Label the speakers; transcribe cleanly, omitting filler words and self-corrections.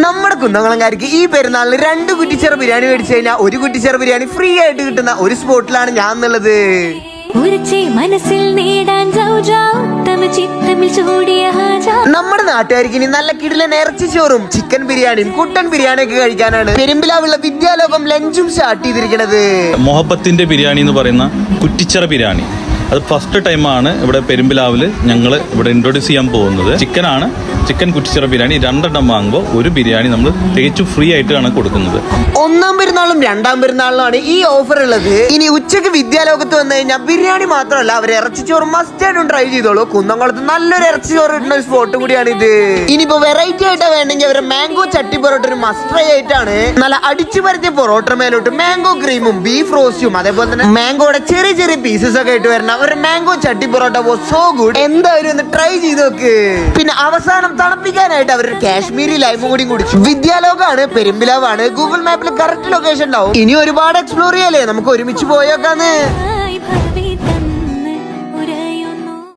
Speaker 1: നമ്മുടെ കുന്നംകുളംകാർക്ക് ഈ പെരുന്നാളിന് 2 കുറ്റിച്ചെറ ബിരിയാണി മേടിച്ചു കഴിഞ്ഞാൽ 1 കുറ്റിച്ചെറ ബിരിയാണി ഫ്രീ ആയിട്ട് കിട്ടുന്ന ഒരു സ്പോട്ടിലാണ് ഞാൻ എന്നുള്ളത്. നമ്മുടെ നാട്ടുകാർക്ക് ഇനി നല്ല കിടിലൻ ഇറച്ചി ചോറും ചിക്കൻ ബിരിയാണിയും കുട്ടൻ ബിരിയാണി ഒക്കെ കഴിക്കാനാണ് പെരുമ്പിലാവുള്ള വിദ്യാലോകം ലഞ്ചും സ്റ്റാർട്ട് ചെയ്തിരിക്കുന്നത്.
Speaker 2: മൊഹബത്തിന്റെ ബിരിയാണി എന്ന് പറയുന്ന കുറ്റിച്ചിറ ബിരിയാണി അത് ഫസ്റ്റ് ടൈമാണ് ഇവിടെ പെരുമ്പിലാവിൽ ഞങ്ങൾ ഇവിടെ ഇൻട്രൊഡ്യൂസ് ചെയ്യാൻ പോകുന്നത്. ചിക്കനാണ്, ചിക്കൻ കുറ്റിച്ചിറ ബിരിയാണി 2 എണ്ണം വാങ്ങുമ്പോൾ ഒരു ബിരിയാണി നമ്മൾ തികച്ചും ഫ്രീ ആയിട്ടാണ് കൊടുക്കുന്നത്.
Speaker 1: 1-ാം പെരുന്നാളും 2-ാം പെരുന്നാളിലുമാണ് ഈ ഓഫർ ഉള്ളത്. ഇനി ഉച്ചക്ക് വിദ്യാലോകത്ത് വന്നു കഴിഞ്ഞാൽ ബിരിയാണി മാത്രമല്ല അവർ ഇറച്ചിച്ചോറ് മസ്റ്റ് ആയിട്ടും ട്രൈ ചെയ്തോളൂ. കുന്നംകുളത്ത് നല്ലൊരു ഇറച്ചിച്ചോറ് കിട്ടുന്ന ഒരു സ്പോട്ട് കൂടിയാണ് ഇത്. ഇനിയിപ്പോ വെറൈറ്റി ആയിട്ടാ വേണമെങ്കിൽ അവരുടെ മാംഗോ ചട്ടി പൊറോട്ട ഒരു മസ്റ്റ് ട്രൈ ആയിട്ടാണ്. നല്ല അടിച്ചു പരത്തിയ പൊറോട്ട മേലോട്ട് മാംഗോ ക്രീമും ബീഫ് റോസ്റ്റും അതേപോലെ തന്നെ മാംഗോയുടെ ചെറിയ ചെറിയ പീസസ് ഒക്കെ ആയിട്ട് വരുന്ന അവരുടെ മാംഗോ ചട്ടി പൊറോട്ട വാസ് സോ ഗുഡ്. എന്തായാലും ഒന്ന് ട്രൈ ചെയ്ത് നോക്ക്. പിന്നെ അവസാനം തണുപ്പിക്കാനായിട്ട് അവർ കാശ്മീരി ലൈമും കൂടി കുടിച്ചു. വിദ്യാലോകാണ്, പെരുമ്പിലാവാണ്, ഗൂഗിൾ മാപ്പിൽ കറക്റ്റ് ലൊക്കേഷൻ ഉണ്ടാവും. ഇനി ഒരുപാട് എക്സ്പ്ലോർ ചെയ്യാലേ, നമുക്ക് ഒരുമിച്ച് പോയേക്കാന്ന്.